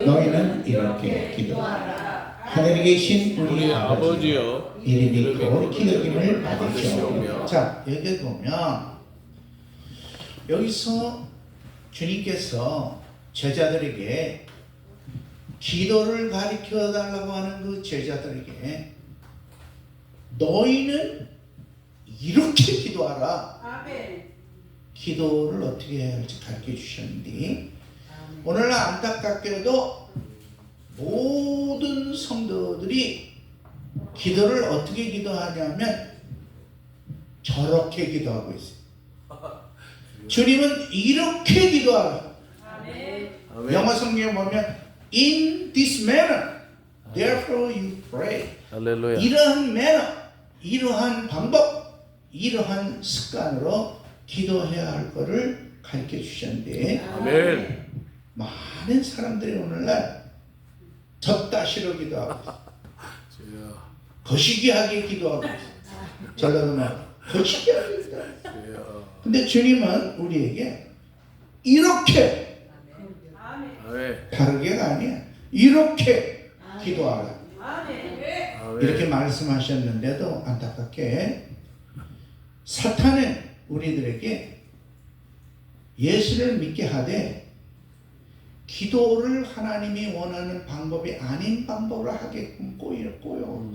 너희는 이렇게 기도하라. 하늘에 계신 우리 아버지여, 이름이 거룩히 여김을 받으시오며. 자, 여기 보면 여기서 주님께서 제자들에게 기도를 가르쳐 달라고 하는 그 제자들에게 너희는 이렇게 기도하라. 아멘. 기도를 어떻게 해야 할지 가르쳐 주셨는데, 오늘날 안타깝게도 모든 성도들이 기도를 어떻게 기도하냐면 저렇게 기도하고 있어요. 주님은 이렇게 기도하라. 아멘. 영어 성경에 보면 in this manner therefore you pray. 할렐루야. 이러한 매너, 이러한 방법, 이러한 습관으로 기도해야 할 것을 가르쳐 주셨는데, 아멘. 많은 사람들이 오늘날 젖다시로 기도하고 있어요. 주여. 거시기하게 기도하고 있어요. 전라도는 거시기하게 기도하고 있어요. 주여. 근데 주님은 우리에게 이렇게, 아멘. 다르게가 아니야, 이렇게 기도하라, 아멘. 아멘. 이렇게 말씀하셨는데도 안타깝게 사탄은 우리들에게 예수를 믿게 하되 기도를 하나님이 원하는 방법이 아닌 방법을 하게끔 꼬요.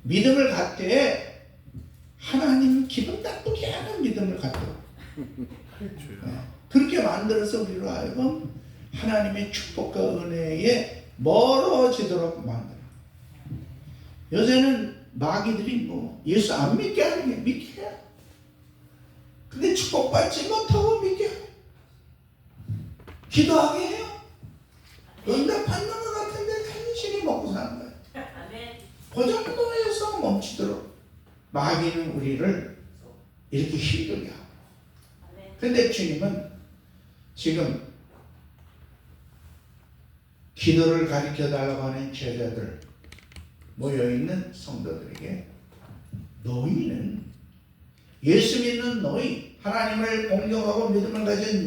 믿음을 갖되 하나님 기분 나쁘게 하는 믿음을 갖도록 그렇게 만들어서 우리로 하여금 하나님의 축복과 은혜에 멀어지도록 만들어. 요새는 마귀들이 뭐 예수 안 믿게 하는 게 믿게 해요. 근데 축복받지 못하고 믿게 해요. 기도하게 해요. 응답받는 것 같은데 간신히 먹고 사는 거예요. 아멘. 그 정도에서 멈추도록 마귀는 우리를 이렇게 휘둘려. 근데 주님은 지금 기도를 가르쳐 달라고 하는 제자들, 모여있는 성도들에게 너희는, 예수 믿는 너희, 하나님을 공경하고 믿음을 가진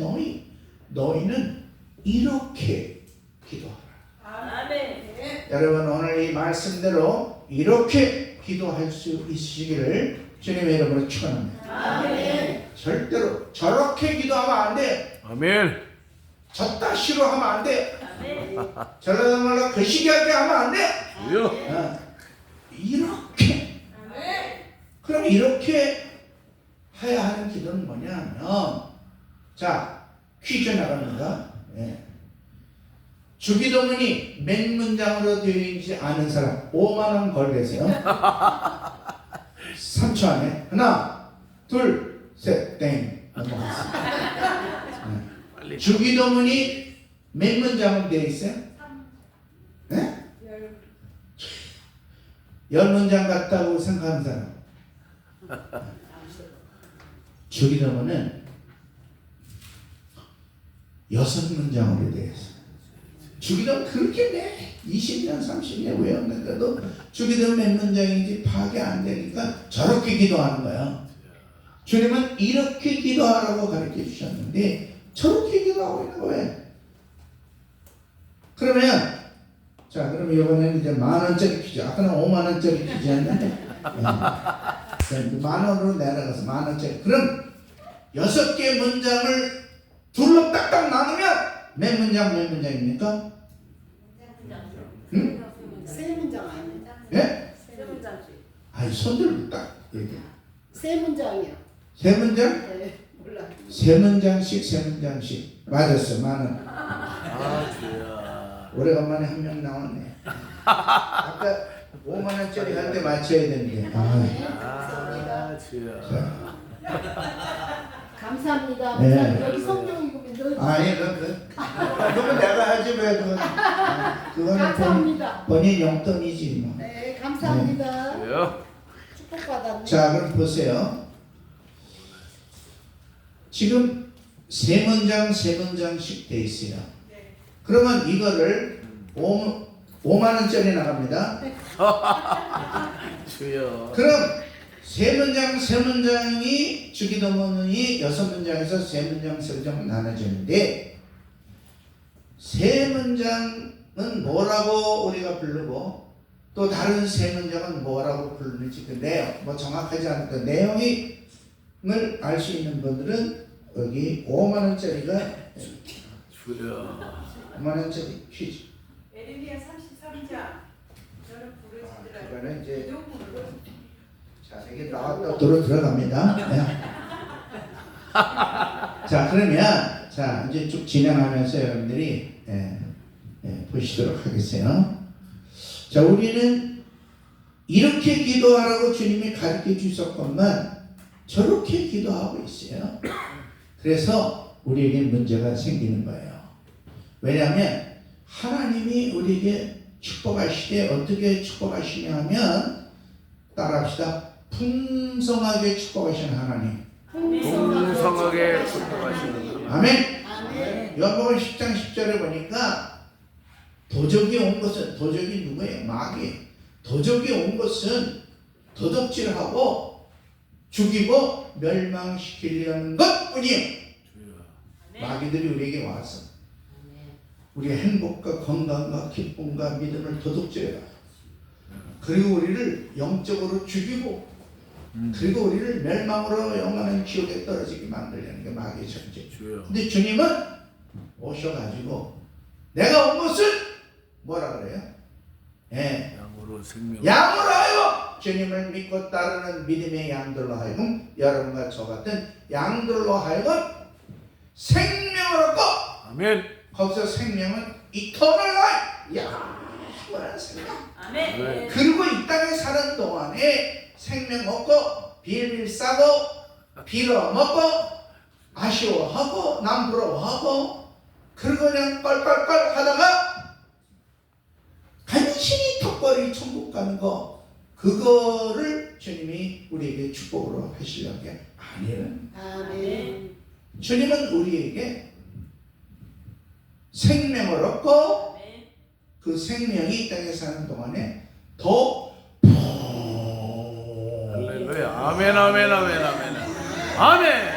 너희는 이렇게 기도하라. 아멘. 여러분, 오늘 이 말씀대로 이렇게 기도할 수 있으시기를 주님의 이름으로 축원합니다. 아멘. 절대로 저렇게 기도하면 안 돼. 아멘. 저따시로 하면 안 돼. 아멘. 저러는 걸로 거시기하게 하면 안 돼. 주여. 이렇게. 아멘. 그럼 이렇게 해야 하는 기도는 뭐냐면, 자, 퀴즈 나갑니다. 예. 주기도문이 몇 문장으로 되어 있는지 아는 사람 5만 원 걸으세요. 3초 안에 하나, 둘, 셋, 땡. 넘어갔습니다. 예. 주기도문이 몇 문장으로 되어 있어요? 네? 10문장 같다고 생각하는 사람. 주기도문은 6문장으로 되어 있어요. 주기도문 그렇게 매 20년 30년 외웠는데도 주기도문 몇 문장인지 파악이 안 되니까 저렇게 기도하는 거야. 주님은 이렇게 기도하라고 가르쳐 주셨는데 저렇게 기도하고 있는 거예요. 그러면 자, 그럼 이번에는 이제 10,000원짜리 퀴즈. 아까는 50,000원짜리 퀴즈였는데 10,000원으로 내려가서 10,000원짜리. 그럼 6개 문장을 둘로 딱딱 나누면 몇 문장입니까? 응? 세 문장 아니에요? 예? 세 문장씩. 아니, 손들고 딱 이렇게. 세 문장이요. 세 문장? 네, 몰라. 세 문장씩. 맞았어, 10,000원. 아, 주여. 오래간만에 한 명 나왔네. 아까 50,000원짜리 할 때 맞춰야 되는데. 아, 주여. 감사합니다. 네. 여기 성경 읽으면 넣어주세요. 아니, 그건 내가 하지 왜 그건. 그거는 감사합니다. 본인 용돈이지 뭐. 네, 감사합니다. 주여. 축복받았네. 자, 그럼 보세요. 지금 세 문장씩 돼 있어요. 그러면 이거를 5만원짜리 나갑니다. 주여. 그럼 세 문장이 주기도문이 6문장에서 세 문장 나눠지는데, 세 문장은 뭐라고 우리가 부르고 또 다른 세 문장은 뭐라고 부르는지 그 내용, 뭐 정확하지 않은 그 내용을 알 수 있는 분들은 여기 5만 원짜리가 주여. 5만 원짜리 퀴즈. 에레미야 33장. 저는 부르짖으라. 그거는 이제 기도문으로 자 이게 나왔다 들어갑니다. 네. 자 그러면 자 이제 쭉 진행하면서 여러분들이 보시도록 하겠어요. 자 우리는 이렇게 기도하라고 주님이 가르쳐 주셨건만 저렇게 기도하고 있어요. 그래서 우리에게 문제가 생기는 거예요. 왜냐하면 하나님이 우리에게 축복하시되 어떻게 축복하시냐 하면 따라합시다. 풍성하게 축복하시는 하나님. 풍성하게 축복하시는 하나님. 아멘. 아멘. 요한복음 10장 10절에 보니까 도적이 온 것은 도적이 누구예요? 마귀. 도적이 온 것은 도둑질하고 죽이고 멸망시키려는 것뿐이에요. 주여. 마귀들이 우리에게 와서 우리의 행복과 건강과 기쁨과 믿음을 도둑질해요. 그리고 우리를 영적으로 죽이고 그리고 우리를 멸망으로 영원한 지옥에 떨어지게 만들려는 게 마귀의 전쟁. 주여. 근데 주님은 오셔가지고 내가 온 것은 뭐라 그래요? 양으로 생명. 양으로 하여 주님을 믿고 따르는 믿음의 양들로 하여금 여러분과 저 같은 양들로 하여금 생명을 얻고 아멘. 거기서 생명은 이터널 라이프 영원한 생명. 아멘. 네. 그리고 이 땅에 사는 동안에 생명 먹고 빌빌 싸고 빌어 먹고 아쉬워하고 남 부러워하고 그리고 그냥 껄껄껄 하다가 간신히 턱걸이 천국 가는 거 그거를 주님이 우리에게 축복으로 하시려는 게 아니에요. 아멘. 주님은 우리에게 생명을 얻고 아멘. 그 생명이 이 땅에 사는 동안에 더 할렐루야. 아멘 아멘 아멘 아멘. 아멘.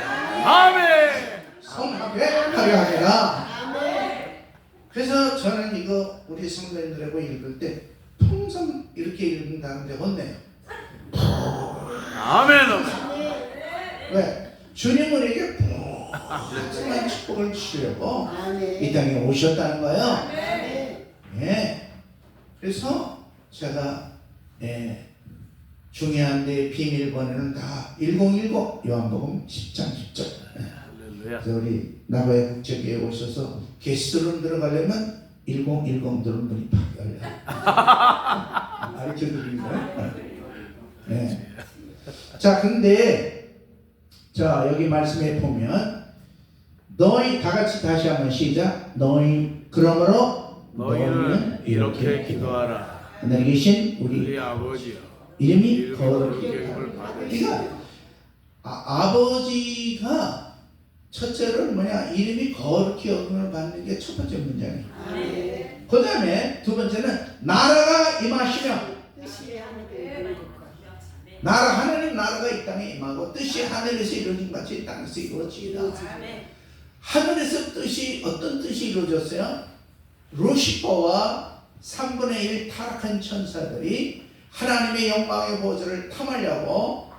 아멘. 성하게 하려 하리라. 아멘. 그래서 저는 이거 우리 성도님들하고 읽을 때 통성 이렇게 읽는다는데 혼내요. 아멘. 아멘. 왜? 주님 우리에게 풍성한 축복을 주려고 아멘. 이 땅에 오셨다는 거예요. 아멘. 예. 그래서 제가 중요한데 비밀번호는 다 1010 요한복음 10장 10절. 할렐루야. 그래서 우리 나고야 국제교회에 오셔서 게스트룸 들어가려면 1010 들은 문이 팍 열려요. 가르쳐 드리는 거예요. 네. 자, 근데 자 여기 말씀에 보면 너희 다 같이 다시 한번 시작. 너희 그러므로 너희는 이렇게 기도하라. 하늘에 계신 우리 우리 아버지여. 이름이 거룩히 기름을 받으시고 그러니까 아버지가 첫째로 뭐냐 이름이 거룩히 여김을 받는 게 첫 번째 문장이에요. 아멘. 그 다음에 두 번째는 나라가 임하시며 뜻이 하늘에 이루는 것과 나라 하나님 나라가 이 땅에 임하고 뜻이 하늘에서 이루어진 같이 이 땅에서 이루어지다. 아멘. 하늘에서 뜻이 어떤 뜻이 이루어졌어요? 루시퍼와 3분의 1 타락한 천사들이 하나님의 영광의 보좌를 탐하려고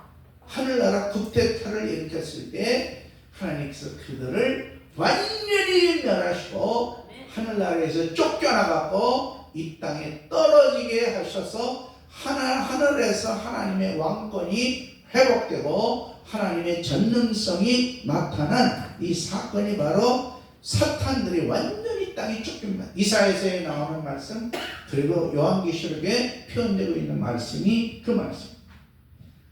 하늘나라 쿠데타를 일으켰을 때 하나님께서 그들을 완전히 멸하시고 하늘나라에서 쫓겨나가고 이 땅에 떨어지게 하셔서 하늘에서 하나님의 왕권이 회복되고 하나님의 전능성이 나타난 이 사건이 바로 사탄들이 완전히 땅에 쫓깁니다. 이사야서에 나오는 말씀 그리고 요한계시록에 표현되고 있는 말씀이 그 말씀.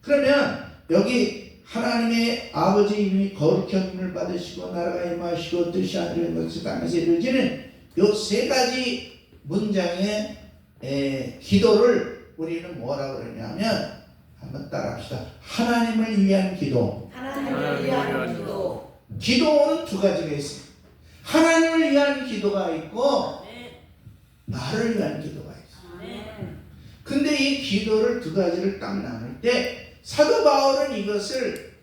그러면 여기 하나님의 아버지 이름이 거룩히 여김을 받으시고 나라가 임하시고 뜻이 하늘에 것이 땅에서 이루어지는 요 세 가지 문장의 기도를 우리는 뭐라고 그러냐면 한번 따라합시다. 하나님을 위한 기도. 하나님을 위한 기도. 기도는 두 가지가 있어요. 하나님을 위한 기도가 있고 나를 위한 기도가 있어요. 근데 이 기도를 두 가지를 딱 나눌 때 사도 바울은 이것을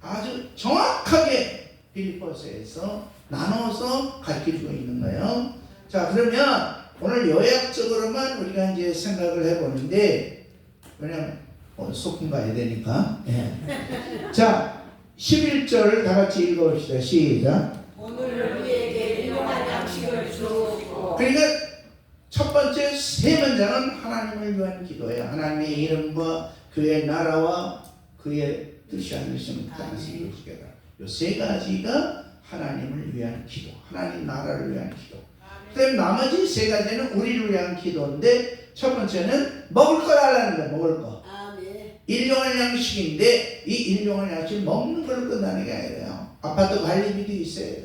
아주 정확하게 빌립보서에서 나눠서 가르쳐주고 있는 거예요. 자, 그러면 오늘 요약적으로만 우리가 이제 생각을 해보는데, 왜냐면 오늘 소풍 가야 되니까. 예. 자, 11절 다 같이 읽어봅시다. 시작. 오늘 우리에게 일용할 양식을 주옵고. 그러니까 첫 번째 세 문장은 하나님을 위한 기도예요. 하나님의 이름과 그의 나라와 그의 뜻이 아니시면 땅에서 이루어지게라. 이 세 가지가 하나님을 위한 기도, 하나님 나라를 위한 기도. 그다음 나머지 세 가지는 우리를 위한 기도인데, 첫 번째는 먹을 거 달라는 거예요. 먹을 거. 아멘. 일용할 양식인데, 이 일용할 양식 먹는 걸로 끝나는 게 아니에요. 아파트 관리비도 있어야 돼요.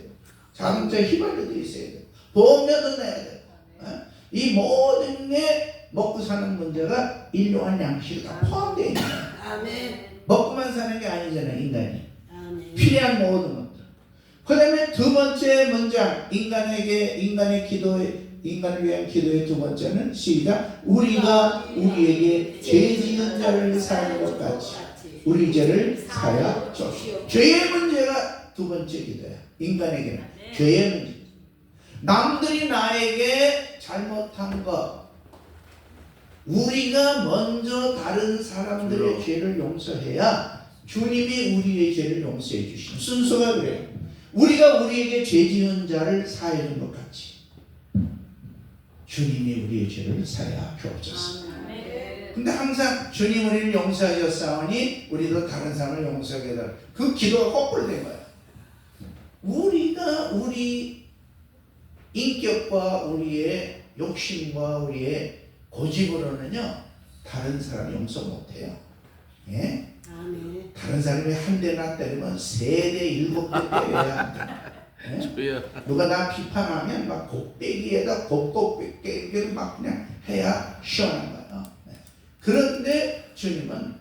자동차 휘발유도 있어야 돼요. 보험료도 내야 돼요. 이 모든 게 먹고 사는 문제가 일용할 양식이 다 포함되어 있는 거예요. 아멘. 먹고만 사는 게 아니잖아요, 인간이. 아멘. 필요한 모든 것들. 그 다음에 두 번째 문장, 인간의 기도의, 인간을 위한 기도의 두 번째는 시작. 우리가 우리에게 죄 지은 자를 사하는 것 같이 우리 죄를 사하여 주시옵소서. 죄의 문제가 두 번째 기도야. 인간에게는 죄의 문제. 남들이 나에게 잘못한 것, 우리가 먼저 다른 사람들의 죄를 용서해야 주님이 우리의 죄를 용서해 주시는 순서가 그래요. 우리가 우리에게 죄 지은 자를 사하여 준 것 같이 주님이 우리의 죄를 사하여 주옵소서. 근데 항상 주님 우리를 용서하셨사오니 우리도 다른 사람을 용서하게 해달라. 그 기도가 거꾸로 된 거야. 우리가 우리 인격과 우리의 욕심과 우리의 고집으로는요 다른 사람 용서 못해요. 예? 아멘. 다른 사람이 한 대나 때리면 3대 7대 때려야 한다. 예? 주여. 누가 나 비판하면 막 곡배기에다 곡곡배기를 막 그냥 해야 시원한 거예요. 네. 그런데 주님은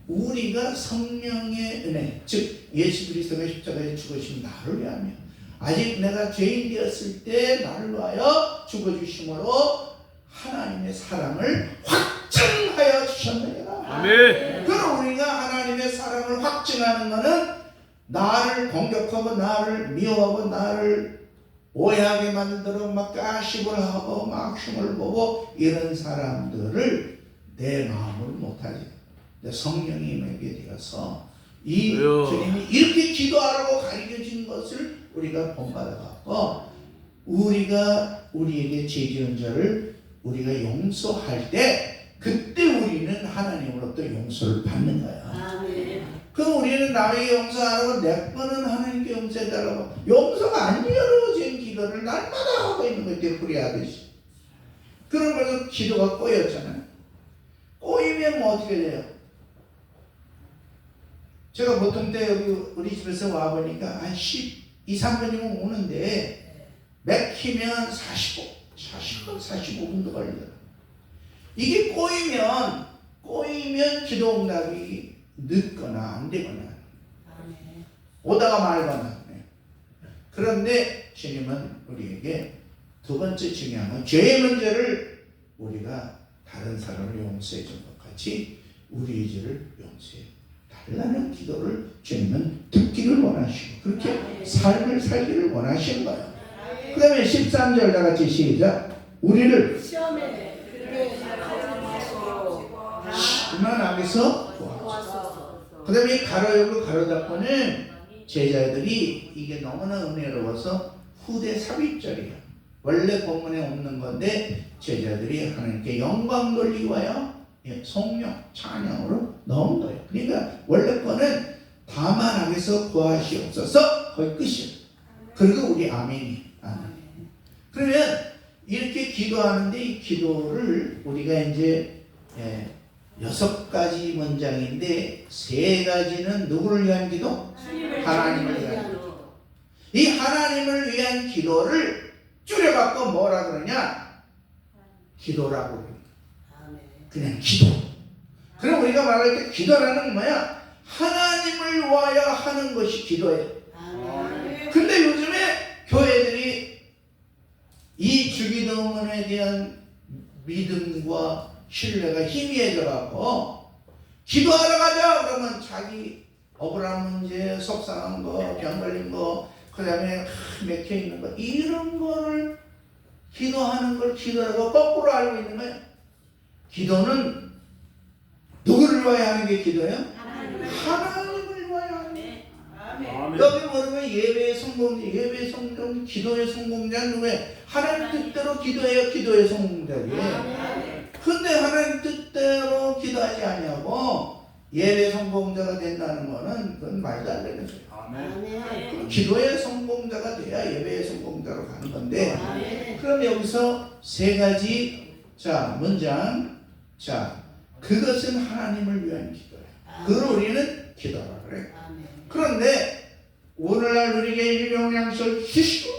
우리가 성령의 은혜, 즉 예수 그리스도가 십자가에 죽으신 나를 위하며 아직 내가 죄인 되었을 때 나를 위하여 죽어주심으로 하나님의 사랑을 확증하여 주셨느니라. 아멘. 그럼 우리가 하나님의 사랑을 확증하는 것은 나를 공격하고 나를 미워하고 나를 오해하게 만들어 막 가십을 하고 막 흉을 보고 이런 사람들을 내 마음으로 못하지. 성령이 임하게 되어서 이 주님이 이렇게 기도하라고 가르쳐진 것을 우리가 본받아갖고 우리가 우리에게 죄 지은 자를 우리가 용서할 때 그때 우리는 하나님으로부터 용서를 받는 거야. 아멘. 그럼 우리는 남에게 용서하라고 내 거는 하나님께 용서해달라고 용서가 안 이루어진 기도를 날마다 하고 있는 거예요. 되풀이하듯이. 그런 거에서 기도가 꼬였잖아요. 꼬이면 뭐 어떻게 돼요? 제가 보통 때 여기 우리 집에서 와보니까 한 12, 3분이면 오는데 맥히면 40분, 45분도 걸리더라고요. 이게 꼬이면 기도 응답이 늦거나 안 되거나 아멘. 오다가 말거나. 그런데 주님은 우리에게 두 번째 중요한 건 죄의 문제를 우리가 다른 사람을 용서해 준 것 같이 우리의 죄를 용서해 달라는 기도를 주님은 듣기를 원하시고 그렇게 삶을 살기를 원하시는 거예요. 그 다음에 13절 다 같이 시작. 우리를 시험에 들게 하지 마시고 심한 악에서 구하소서. 그 다음에 가로 열고 가로 닫고는 제자들이 이게 너무나 은혜로워서 후대 삽입절이에요. 원래 본문에 없는 건데 제자들이 하나님께 영광 돌리기 위하여 성령, 찬양으로 넣은 거예요. 그러니까 원래 거는 다만 악에서 구하시옵소서 거의 끝이에요. 그리고 우리 아멘이. 아멘. 그러면 이렇게 기도하는데 이 기도를 우리가 이제 6가지 문장인데 3가지는 누구를 위한 기도? 하나님을 위한 기도. 이 하나님을 위한 기도를 줄여갖고 뭐라 그러냐? 기도라고 그래요. 그냥 기도. 그럼 우리가 말할 때 기도라는 건 뭐야? 하나님을 위하여 하는 것이 기도예요. 근데 요즘에 교회들이 이 주기도문에 대한 믿음과 신뢰가 희미해져 갖고 기도하러 가자 그러면 자기 억울한 문제, 속상한 거, 병 걸린 거, 그 다음에 맥혀 있는 거 이런 거를 기도하는 걸 기도라고 거꾸로 알고 있는 거예요. 기도는 누구를 위하여 하는 게 기도예요? 하나님을 위하여 하는 거예요. 아멘. 여기 보면 예배의 성공자, 예배의 성공, 기도의 성공자는 누구예요? 하나님 뜻대로 기도해요. 기도의 성공자예요. 근데 하나님 뜻대로 기도하지 아니하고 예배 성공자가 된다는 거는 그건 말도 안 되는 소리예요. 아멘. 기도의 성공자가 돼야 예배의 성공자로 가는 건데, 아멘. 그럼 여기서 세 가지 문장. 그것은 하나님을 위한 기도예요. 그걸 우리는 기도라 그래요. 아멘. 그런데 오늘날 우리에게 일용양식을 주시고,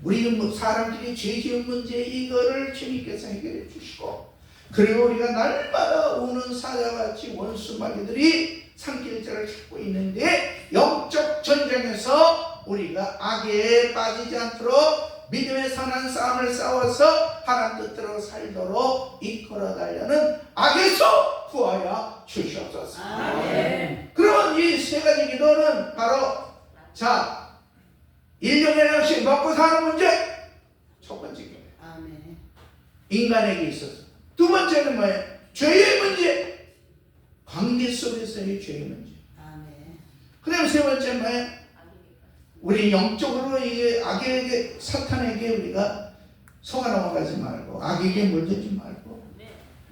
우리 사람들이 죄 지은 문제 이거를 주님께서 해결해 주시고, 그리고 우리가 날마다 오는 사자같이 원수마귀들이 산길자를 찾고 있는데, 영적 전쟁에서 우리가 악에 빠지지 않도록 믿음의 선한 싸움을 싸워서 하나님 뜻대로 살도록 이끌어 달려는 악에서 구하여 주시옵소서. 아멘. 그러면 이 세 가지 기도는 바로 일용의 양식 먹고 사는 문제 첫 번째 기도. 아멘. 인간에게 있어서. 두 번째는 뭐예요? 죄의 문제. 관계 속에서의 죄의 문제. 아멘. 그 다음에 세 번째 뭐예요? 우리 영적으로 이 악에게, 사탄에게 우리가 속아 넘어가지 말고, 악에게 물들지 말고,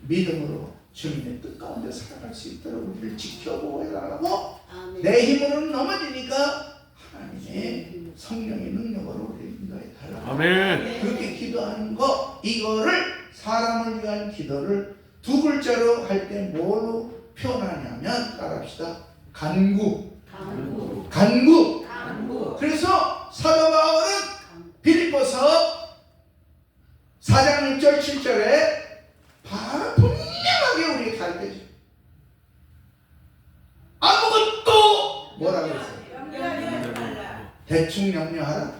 믿음으로 주님의 뜻 가운데 살아갈 수 있도록 우리를 지켜보고 해달라고. 아멘. 내 힘으로는 넘어지니까 하나님의 성령의 능력으로 우리를 인도해 달라고. 아멘. 그렇게 기도하는 거, 이거를 사람을 위한 기도를 두 글자로 할 때 뭘로 표현하냐면, 따라합시다. 간구. 강구. 간구. 강구. 그래서 사도 바울은 빌립보서 4장 6절 7절에 바로 분명하게 우리에게 가르쳐줘. 아무것도 뭐라고 했어요? 염려하지 말라. 대충 염려하라.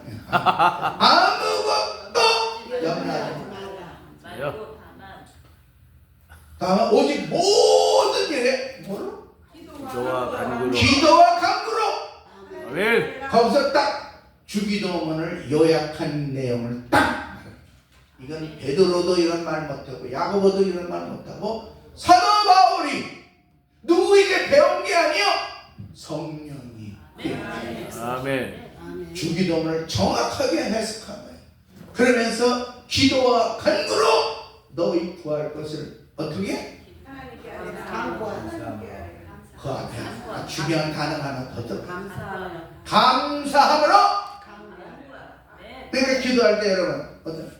아무것도 염려하지 마라. 다만 오직 모든 일에 뭐로? 기도와 간구로. 기도와 간구로. 아멘. 거기서 딱 주기도문을 요약한 내용을 딱 말해요. 이건 베드로도 이런 말 못하고 야고보도 이런 말 못하고 사도 바울이 누구에게 배운 게 아니요, 성령이 아멘. 아멘. 주기도문을 정확하게 해석한 거예요. 그러면서 기도와 간구로 너희 구할 것을 어떻게? 하나님께 아뢰라. 강구하라. 하나님께 아뢰라. 그 앞에 중요한 단어 하나 더 들어. 감사하라. 감사함으로. 그러니까 기도할 때 여러분 어떤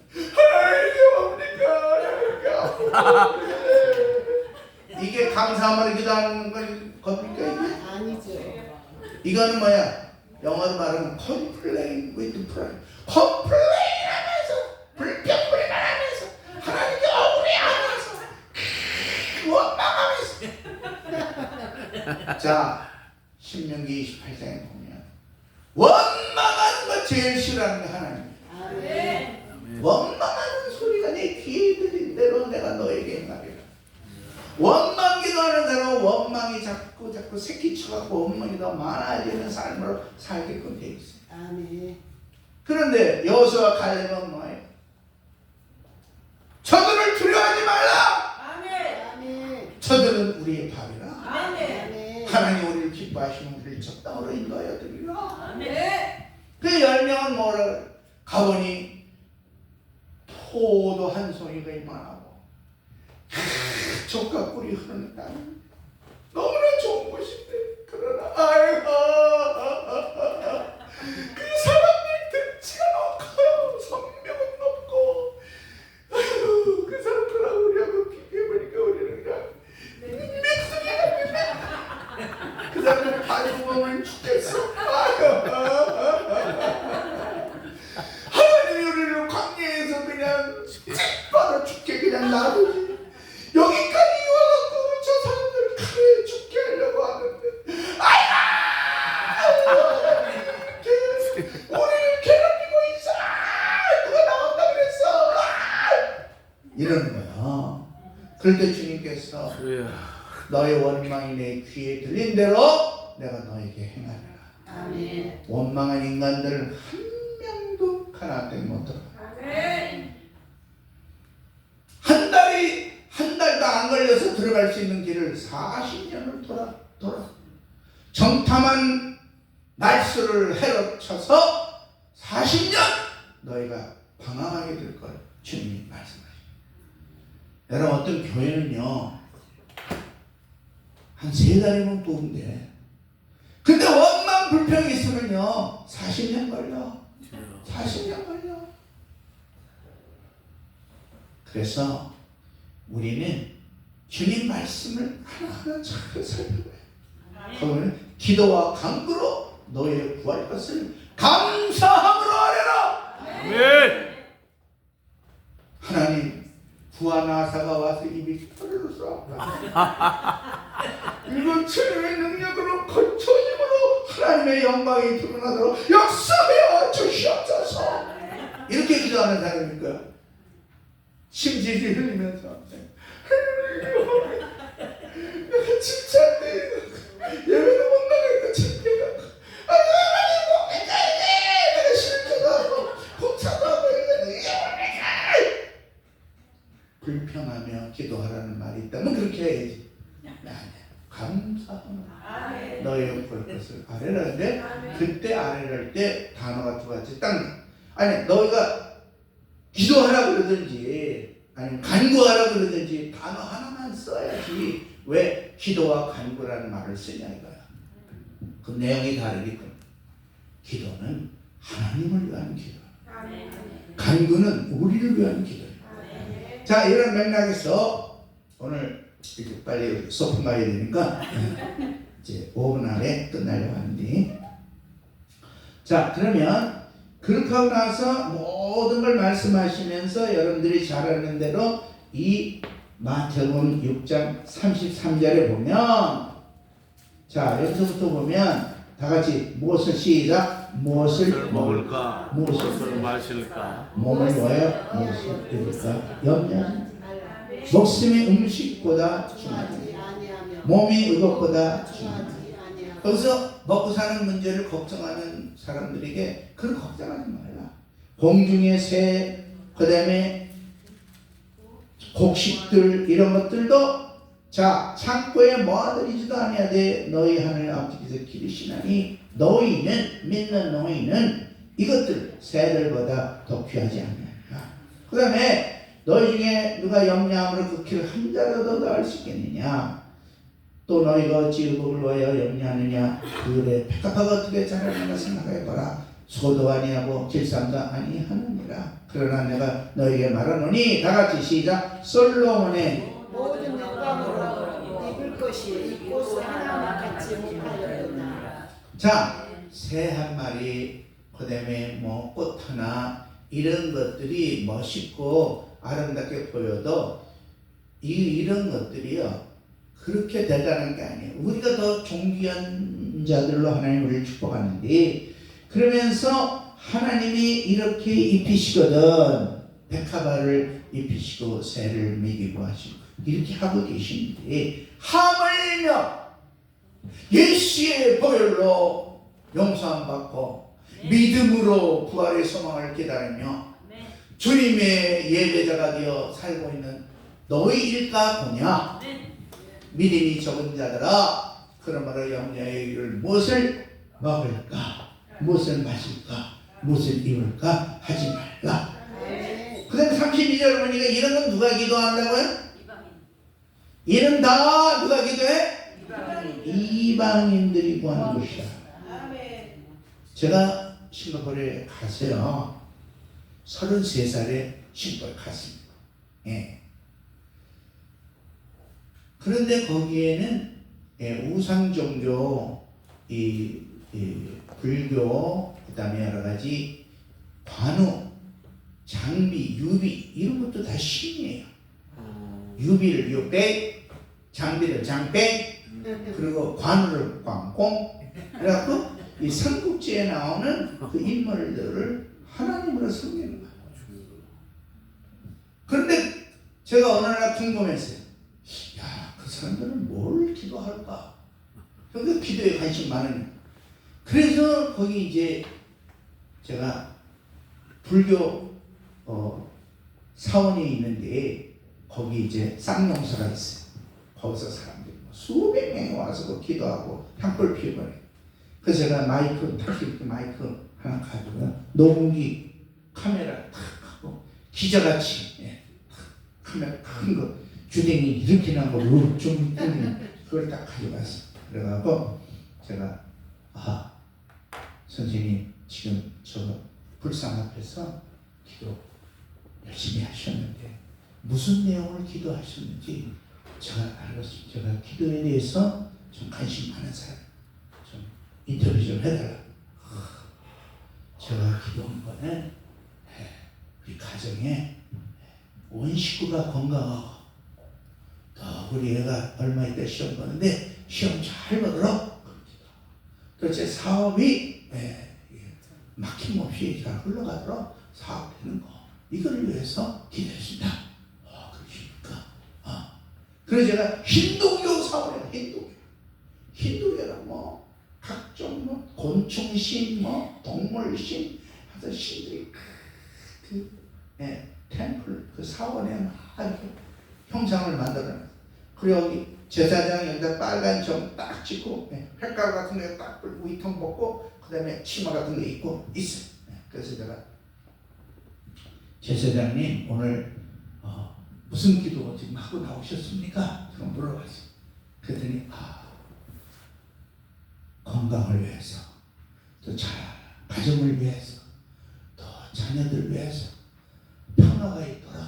이게 감사함으로 기도하는 겁니까 이게? 아니죠. 이거는 뭐야? 영어로 말하면 complain with prayer. complain 하면서 불평불만하면서 하나님께 억울해하면서 원망하면서. 자, 신명기 28장에 보면 원망하는 거 제일 싫어하는 게 하나님이에요. 아멘. 원망하는 소리가 내 귀에 들린 대로 내가 너에게 말이라. 원망 기도하는 대로 원망이 자꾸 새끼쳐갖고 원망이 더 많아지는 삶으로 살게끔 돼 있어요. 아멘. 그런데 여호수아 갈렙은 뭐예요? 저들을 두려워하지 말라. 아멘. 아멘. 저들은 우리의 밥이라. 아멘. 아멘. 하나님 우리를 기뻐하시면 우리를 적당으로 인도하여 드리라. 아멘. 그 10명은 뭐라 그래요? 가보니 포도 한 송이가 이만하고 젖과 꿀이 흐르는 땅, 너무나 좋은 곳인데, 그러나 아이고 그 사람들 등치가 너무 커요. 성명은 높고, 아이고 그 사람들하고 우리하고 비교해보니까 우리는 그냥 맥성이야. 그 사람들 바지 보면 죽겠어. 하나님이 우리를 광야에서 그냥 찌빠져 죽게 그냥 놔두지. 여기까지 와갖고 저 사람들 칼에 죽게 하려고 하는데, 우리를 괴롭히고 있어. 누가 나온다 그랬어. 이러는 거야. 그럴 때 주님께서 주여. 너의 원망이 내 귀에 들린 대로 내가 너에게 행하리라. 아멘. 원망한 인간들을 한 명도 가나안 땅에 못 들어가. 아멘. 40년을 돌아 정탐한 날수를 해로 쳐서 40년 너희가 방황하게 될 걸 주님이 말씀하십니다. 여러분, 어떤 교회는요 한 3달이면 뽑은데, 근데 원망 불평이 있으면요 40년 걸려. 40년 걸려. 그래서 우리는 주님 말씀을 하나하나 잘 살펴봐요. 그러면 기도와 간구로 너의 구할 것을 감사함으로 하려라. 아멘. 하나님, 구하나사가 와서 입이 털을 쏘았다. 이건 주님의 능력으로 거쳐 힘으로 하나님의 영광이 드러나도록 역사하여 주시옵소서. 이렇게 기도하는 사람일까? 심지지 흘리면서 내가 진짜 예배도 못 나가니까 창피해가 하나님 못 믿어야지. 내가 실패도 하고 봉사도 하고 불평하며 기도하라는 말이 있다면 그렇게 해야지. 감사하며 너의 볼 것을 아뢰라는데, 그때 아뢰랄 때 단어가 두 가지 딱. 아니, 너희가 기도하라 그러든지 아니면 간구하라 그러든지 단어 하나만 써야지 왜 기도와 간구라는 말을 쓰냐 이거야. 그 내용이 다르니까. 기도는 하나님을 위한 기도, 간구는 우리를 위한 기도예요. 자, 이런 맥락에서 오늘 이제 빨리 소품 가야 되니까 이제 5분 안에 끝나려고 하는데, 자, 그러면 그렇게 하고 나서 모든 걸 말씀하시면서 여러분들이 잘 아는 대로 이 마태복음 6장 33절에 보면, 자, 여기서부터 보면 다 같이 무엇을 시작. 무엇을 먹을까? 무엇을 마실까? 몸을 위하여 무엇을 입을까? 염려하지. 목숨이 음식보다 중하지, 몸이 의복보다 중하지. 거기서 먹고 사는 문제를 걱정하는 사람들에게 그걸 걱정하지 말라. 공중의 새, 그 다음에 곡식들 이런 것들도 자 창고에 모아들이지도 아니하되 너희 하늘 아버지께서 기르시나니 너희는, 믿는 너희는 이것들 새들보다 더 귀하지 않느냐. 그 다음에 너희 중에 누가 염려함으로 그 길을 한 자라도 더 알 수 있겠느냐. 또 너희가 어찌 의복을 위하여 염려하느냐. 그래 백합화가 어떻게 자라는가 생각해봐라. 소도 아니하고 길쌈도 아니하느니라. 그러나 내가 너희에게 말하노니 다 같이 시작. 솔로몬의 모든 영광으로 입을 것이 꽃을 하나만 같이 못하였구나. 자, 새 한 마리, 그 다음에 뭐 꽃 하나 이런 것들이 멋있고 아름답게 보여도 이런 것들이요 그렇게 대단한 게 아니에요. 우리가 더 존귀한 자들로 하나님 우리를 축복하는데, 그러면서 하나님이 이렇게 입히시거든. 백합화를 입히시고 새를 먹이고 하시고 이렇게 하고 계시는데, 하물며 예수의 보혈로 용서함 받고 믿음으로 부활의 소망을 기다리며 주님의 예배자가 되어 살고 있는 너희일까 보냐. 믿음이 적은 자들아, 그러므로 염려에 이를 무엇을 먹을까, 무엇을 마실까, 무엇을 입을까 하지 말라. 그 다음에 32절 보니까 이런 건 누가 기도한다고요? 이는 다 누가 기도해? 이방인들이 구하는 것이다. 제가 싱가포르에 가서요 33살에 싱가포르에 갔습니다. 예. 그런데 거기에는 우상 종교, 불교, 그 다음에 여러 가지 관우, 장비, 유비 이런 것도 다 신이에요. 유비를 유백, 장비를 장백, 그리고 관우를 광공. 그래갖고 이 삼국지에 나오는 그 인물들을 하나님으로 섬기는 거예요. 그런데 제가 어느 날 궁금했어요. 야, 그 사람들은 뭘 기도할까? 그 기도에 관심 많으니까. 그래서 거기 이제 제가 불교 사원이 있는데 거기 이제 쌍용사가 있어요. 거기서 사람들이 뭐 수백 명이 와서 그 기도하고 향불 피우고 그래. 그래서 제가 마이크 탁 이렇게 마이크 하나 가지고 녹음기 카메라 탁 하고 기자같이 탁 카메라 큰 거 주댕이 이렇게 나고 좀 그걸 딱 가져갔어. 그래가지고 제가 선생님 지금 저 불상 앞에서 기도 열심히 하셨는데 무슨 내용을 기도하셨는지 제가 알겠습니다. 제가 기도에 대해서 좀 관심 많은 사람 좀 인터뷰 좀 해달라. 제가 기도한 거는 우리 가정에 온 식구가 건강하고 또 우리 애가 얼마 있다 시험 보는데 시험 잘 보도록 또 제 사업이 막힘없이 잘 흘러가도록 사업되는 거 이걸 위해서 기도했습니다. 그러십니까? 그래서 제가 힌두교 사업을 힌두교는 뭐 각종 뭐 곤충신 뭐 동물신 하여튼 신들이 템플 그 사원에 막 이렇게 형상을 만들어놨어요. 그리고 여기 제사장 여기다 빨간 점 딱 찍고 횟가루 같은 거 딱 뿌리고 위통 먹고 그 다음에 치마 같은 거 입고 있어요. 그래서 제가 제사장님 오늘 무슨 기도 지금 하고 나오셨습니까? 제가 물어봤어요. 그랬더니 건강을 위해서 또 가정을 위해서 또 자녀들 위해서 평화가 있도록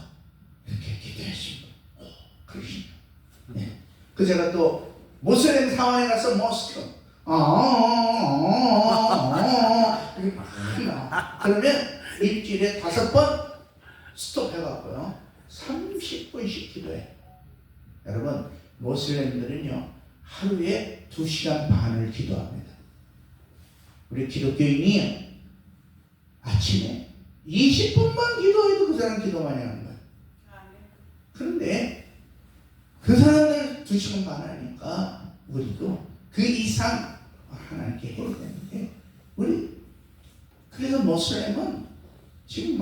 이렇게 기도했습니다. 그러십니다. 그래서 제가 또 모슬렘 사원에 가서 모스크 이렇게 막 나와. 그러면 일주일에 5번 스톱해갖고요 30분씩 기도해. 여러분 모슬렘들은요 하루에 2시간 반을 기도합니다. 우리 기독교인이 아침에 20분만 기도해도 그 사람 기도 많이 하는 거예요. 그런데 그 사람들 2시간 반 하니까 우리도 그 이상 하나님께 해야 되는데 우리 그래서 모슬렘은 지금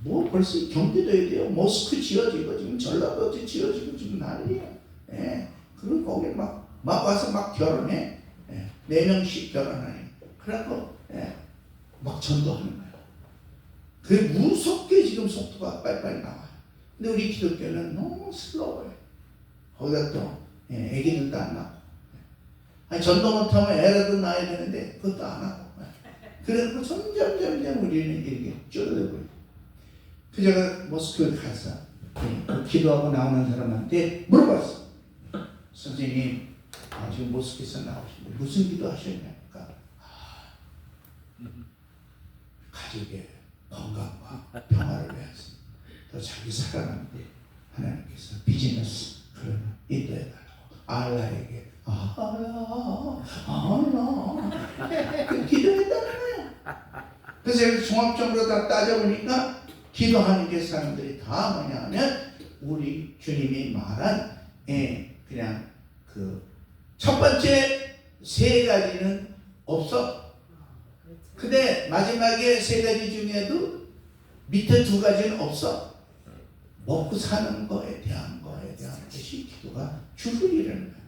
뭐 벌써 경기도에 돼요. 모스크 지어지고 지금 전라도에 지어지고 지금 난리야. 그리고 거기 막 와서 막 결혼해. 4명씩 결혼하니. 그래갖고 막 전도하는 거예요. 그게 무섭게 지금 속도가 빨리빨리 나와요. 근데 우리 기독교는 너무 슬로워요. 거기다 또 애기들도 안 낳고. 아니 전도 못하면 애라도 낳아야 되는데 그것도 안 하고. 그래서 점점 우리는 이렇게 줄어들고. 그 제가 모스크에 가서 기도하고 나오는 사람한테 물어봤어. 선생님 지금 모스크에서 나오시는데 무슨 기도 하셨냐니까 가족의 건강과 평화를 위해서 또 자기 사랑하는데 하나님께서 비즈니스 그런 인도해달라고 알라에게 그 기도했다는 거야. 그래서 제가 종합적으로 다 따져보니까 기도하는 게 사람들이 다 뭐냐면 우리 주님이 말한 그냥 그 첫 번째 3가지는 없어. 근데 마지막에 3가지 중에도 밑에 2가지는 없어. 먹고 사는 거에 대한 것이 기도가 주를 이루는 거야.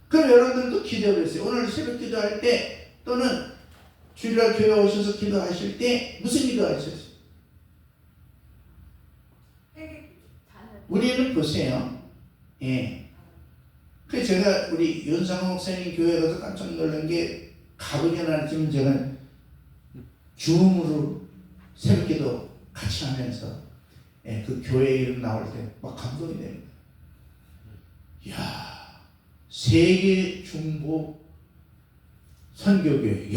그럼 여러분들도 기도를 했어요. 오늘 새벽 기도할 때 또는 주일날 교회 오셔서 기도하실 때 무슨 기도 하셨어요? 우리는 보세요. 그래서 제가 우리 윤상호 목사님 교회 가서 깜짝 놀란 게 가보진 않았지만 제가 줌으로 새벽기도 같이 하면서 그 교회 이름 나올 때 막 감동이 됩니다. 이야 세계 중보 선교교회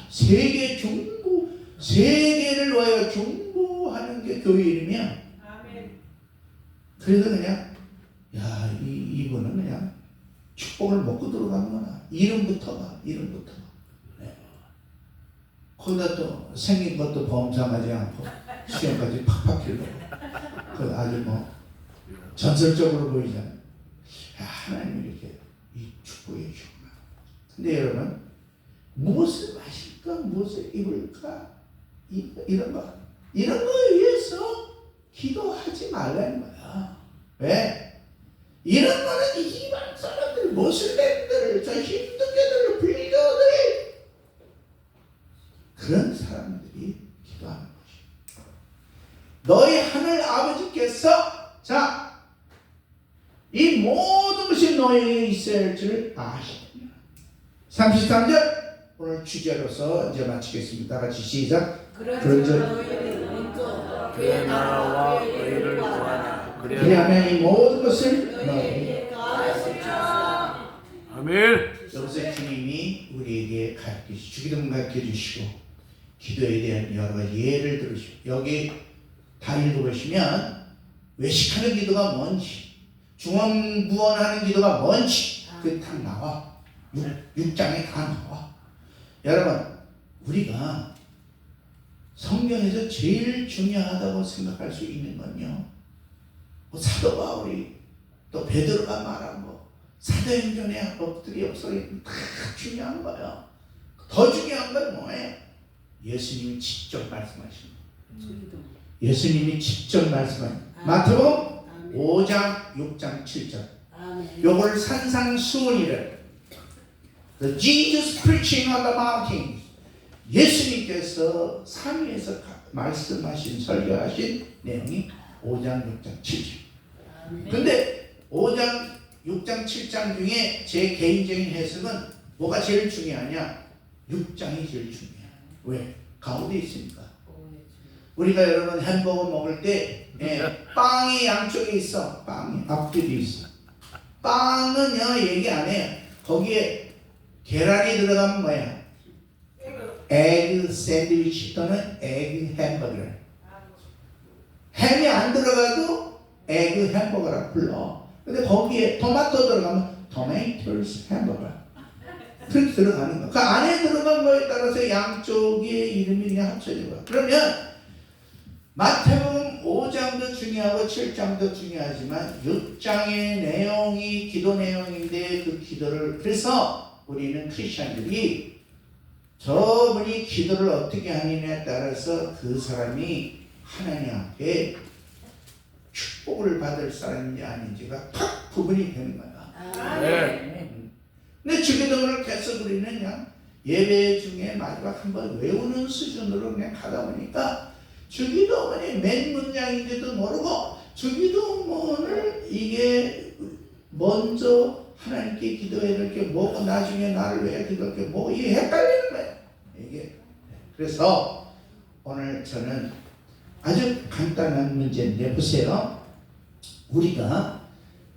세계 중보 세계를 위하여 중보하는 게 교회 이름이야. 그래서 그냥 이분은 그냥 축복을 먹고 들어가는구나. 이름부터가 거기다 또 생긴 것도 범상하지 않고 수염까지 팍팍 길고 그 아주 뭐 전설적으로 보이잖아요. 하나님이 이렇게 이 축복해 주구나. 근데 여러분 무엇을 마실까 무엇을 입을까 이런 거 위해서 기도하지 말라는 거야. 왜? 이런 거는 이방서 모슬렘들, 저 힌두교들, 불교들 그런 사람들이 기도하는 것이. 너희 하늘 아버지께서 자, 이 모든 것이 너희에게 있어야 할 줄 아시느냐. 33절 오늘 주제로서 이제 마치겠습니다. 다 같이 시작. 그런즉 너희는 먼저 그의 나라와 의를 구하라. 그리하면 이 모든 것을 너희. 너희에게 더하실 것이라. 아멘. 여기서 주님이 우리에게 주기도문 가르쳐 주시고 기도에 대한 여러 가지 예를 들으시고 여기 다 읽어보시면 외식하는 기도가 뭔지 중언부언하는 기도가 뭔지 그게 다 나와. 6장에 다 나와. 여러분 우리가 성경에서 제일 중요하다고 생각할 수 있는 건요, 뭐 사도 바울이 또 베드로가 말한 뭐 사도행전의 법들이 없어요. 다 중요한 거예요. 더 중요한 건 뭐예요? 예수님이 직접 말씀하신 거. 예수님이 직접 말씀하신 마태복음 5장 6장 7절 요걸 산상수훈이를 The Jesus preaching on the mountain, 예수님께서 산 위에서 말씀하신 설교하신 내용이 5장 6장 7절. 근데 5장 6장 7장 중에 제 개인적인 해석은 뭐가 제일 중요하냐? 6장이 제일 중요해요. 왜? 가운데 있으니까. 우리가 여러분 햄버거 먹을 때 빵이 양쪽에 있어. 빵이 앞뒤도 있어. 빵은요 얘기 안 해요. 거기에 계란이 들어가면 뭐야? 에그 샌드위치 또는 에그 햄버거. 햄이 안 들어가도 에그 햄버거라 불러. 근데 거기에 토마토 들어가면 토마토스 햄버거. 그렇게 들어가는 거. 그 안에 들어간 거에 따라서 양쪽의 이름이 그냥 합쳐진 거야. 그러면 마태복음 5장도 중요하고 7장도 중요하지만 6장의 내용이 기도 내용인데 그 기도를 그래서 우리는 크리스천들이 저분이 기도를 어떻게 하느냐에 따라서 그 사람이 하나님 앞에 축복을 받을 사람인지 아닌지가 팍 구분이 되는 거야. 네. 근데 주기도문을 계속 우리는 그냥 예배 중에 마지막 한번 외우는 수준으로 그냥 가다 보니까 주기도문이 몇 문장인지도 모르고 주기도문을 이게 먼저 하나님께 기도해야 될 게 뭐고 나중에 나를 위해 기도할 게 뭐고 이게 헷갈리는 거예요. 이게 그래서 오늘 저는 아주 간단한 문제인데 보세요. 우리가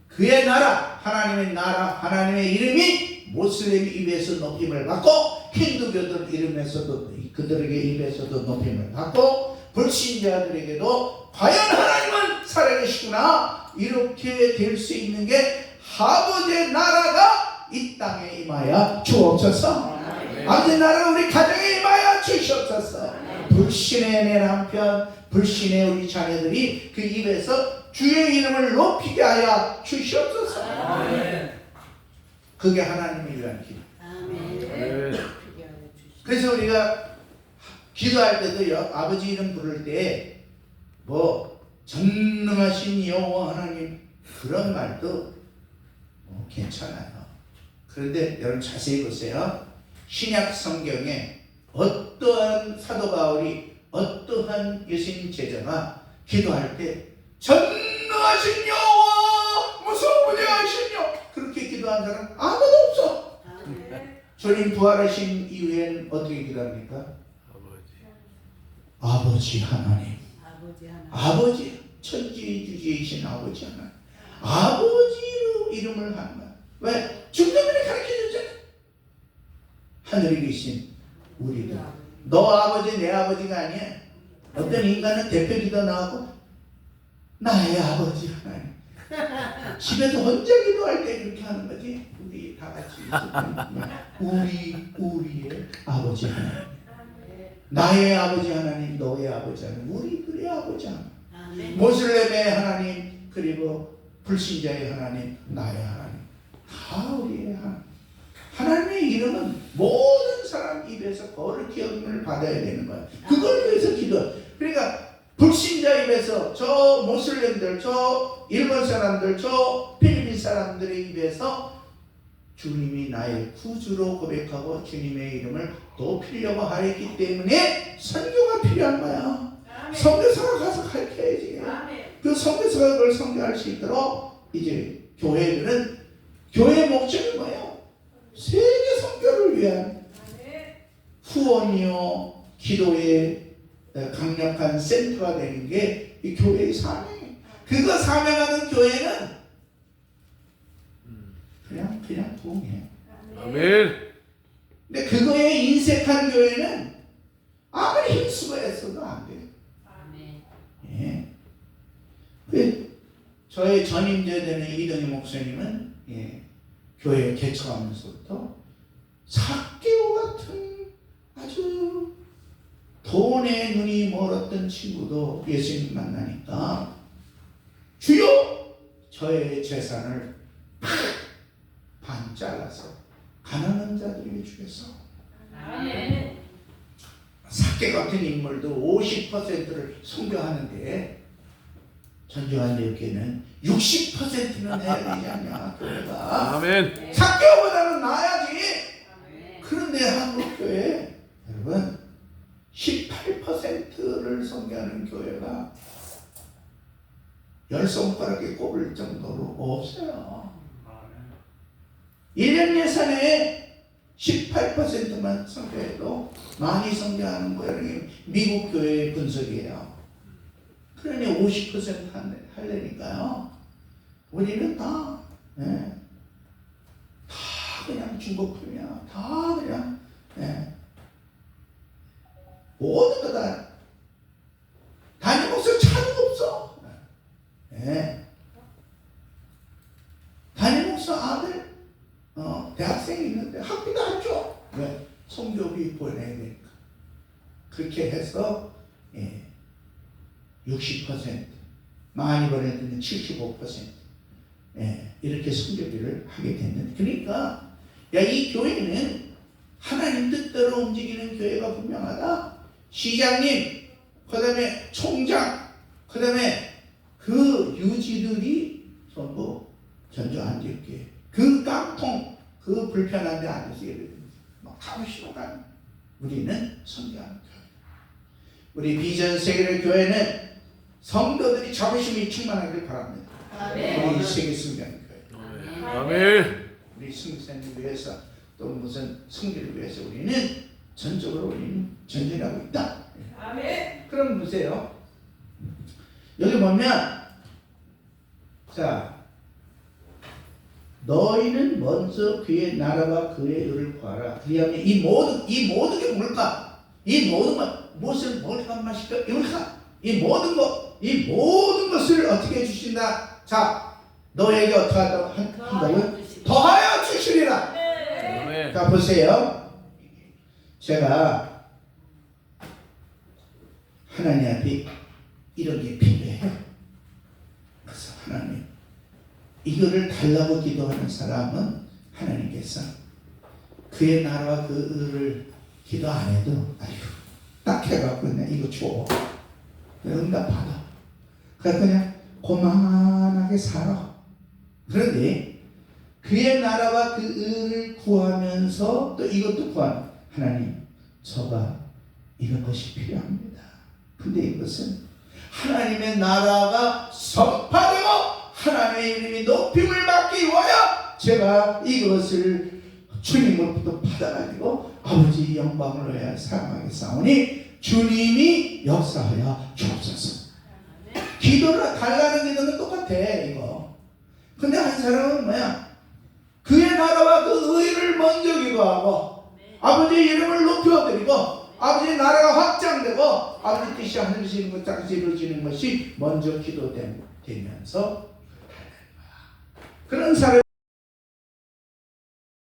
그의 나라, 하나님의 나라, 하나님의 이름이 모슬렘 입에서 높임을 받고 힌두교들 이름에서도 그들에게 입에서도 높임을 받고 불신자들에게도 과연 하나님은 살아계시구나 이렇게 될 수 있는 게 아버지의 나라가 이 땅에 임하여 주옵소서. 아버지의 나라가 우리 가정에 임하여 주시옵소서. 불신의 내 남편, 불신의 우리 자녀들이 그 입에서 주의 이름을 높이게 하여 주시옵소서. 그게 하나님을 위한 기도. 그래서 우리가 기도할 때도요, 아버지 이름 부를 때 뭐 전능하신 여호와 하나님 그런 말도 괜찮아요. 그런데 여러분 자세히 보세요. 신약 성경에 어떠한 사도 바울이 어떠한 예수님 제자가 기도할 때 전능하신 여호와 무서우시하신 여호와 그렇게 기도한 사람 아무도 없어. 주님 부활하신 이후에는 어떻게 기도합니까? 아버지 하나님. 아버지 천지주지이신 아버지 하나님. 아버지로 이름을 하는 거야. 왜? 중도문에 가르쳐줬잖아. 하늘에 계신 우리들. 너 아버지 내 아버지가 아니야. 어떤 인간은 대표 기도 나오고 나의 아버지 하나님. 집에서 혼자 기도할 때 그렇게 하는 거지. 우리 다 같이 우리의 아버지 하나님. 나의 아버지 하나님, 너의 아버지 하나님, 우리들의 아버지 하나님. 모슬렘의 하나님, 그리고 불신자의 하나님, 나의 하나님. 다 우리의 하나님. 하나님의 이름은 모든 사람 입에서 거룩히 여김을 받아야 되는 거야. 그걸 위해서 기도해. 그러니까 불신자 입에서 저 모슬렘들, 저 일본 사람들, 저 필리핀 사람들의 입에서 주님이 나의 구주로 고백하고 주님의 이름을 높이려고 하였기 때문에 선교가 필요한 거야. 아멘. 선교사가 가서 가르쳐야지. 아멘. 그 선교사가 그걸 선교할 수 있도록 이제 교회들은 교회의 목적이 뭐예요? 세계 선교를 위한 아멘. 후원이요 기도의 강력한 센터가 되는 게 이 교회의 사명이에요. 그거 사명하는 교회는 그냥 부흥해요. 아멘. 근데 그거에 인색한 교회는 아무리 힘쓰고 애써도 안 돼요. 예. 저의 전임자 되는 이동희 목사님은 교회 개척하면서부터 삭개오 같은 아주 돈에 눈이 멀었던 친구도 예수님 만나니까 주여 저의 재산을 반 잘라서 가난한 자들에게 주겠어. 아멘. 삭개 같은 인물도 50%를 선교하는데 전주한 교회는 60%는 해야 되지 않냐 교회가. 아멘. 삭개보다는 나아야지. 그런데 한국 교회 여러분 18%를 선교하는 교회가 10손가락에 꼽을 정도로 없어요. 1년 예산에 18%만 선교해도 많이 선교하는 거예요. 미국 교회의 분석이에요. 그러니 50% 하려니까요. 우리는 다 그냥 중국품이야. 다 그냥 모든 거 다 담임 목사 차도 없어. 담임 목사 아들 대학생이 있는데 학비도 안 줘. 왜? 성교비 보내야 되니까. 그렇게 해서 60% 많이 보내면 75% 이렇게 성교비를 하게 됐는데, 그러니까 이 교회는 하나님 뜻대로 움직이는 교회가 분명하다. 시장님, 그 다음에 총장, 그 다음에 그 유지들이 전부 전주 안디옥교회 그 깡통 그 불편한 데 앉아서 예를 들면 막 가보시고 가는 우리는 선교하는 교회. 우리 비전 세계의 교회는 성도들이 자부심이 충만하길 바랍니다. 아멘. 우리 세계 승리하는 교회. 아멘. 우리 승리를 위해서 또 무슨 승리를 위해서 우리는 전적으로 우리는 전진하고 있다. 아멘. 그럼 보세요. 여기 보면 자 너희는 먼저 그의 나라와 그의 의를 구하라. 그리하면 이 모든 게 뭘까? 이 모든 것 무엇을 먹을까 마실까 입을까? 이 모든 것을 어떻게 해주신다? 자 너에게 어떻게 한다고요? 더하여 주시리라. 아멘. 자 보세요. 제가 하나님한테 이런 게 필요해요. 그래서 하나님 이거를 달라고 기도하는 사람은 하나님께서 그의 나라와 그 의를 기도 안 해도 아이고 딱 해갖고 그냥 이거 줘. 응답 받아. 그래서 그냥 고만하게 살아. 그런데 그의 나라와 그 의를 구하면서 또 이것도 구하는 하나님 저가 이런 것이 필요합니다. 근데 이것은 하나님의 나라가 선포되고 하나님의 이름이 높임을 받기 위하여 제가 이것을 주님으로부터 받아가지고 아버지 영광을 위하여 사랑하게 싸우니 주님이 역사하여 주옵소서. 기도를 달라는 기도는 똑같아 이거. 근데 한 사람은 뭐야? 그의 나라와 그 의를 먼저 기도하고 아버지의 이름을 높여드리고 아버지의 나라가 확장되고 아버지 뜻이 하늘에서 이루어지는 것 땅에서 이루어지는 것이 먼저 기도되면서 그런 사람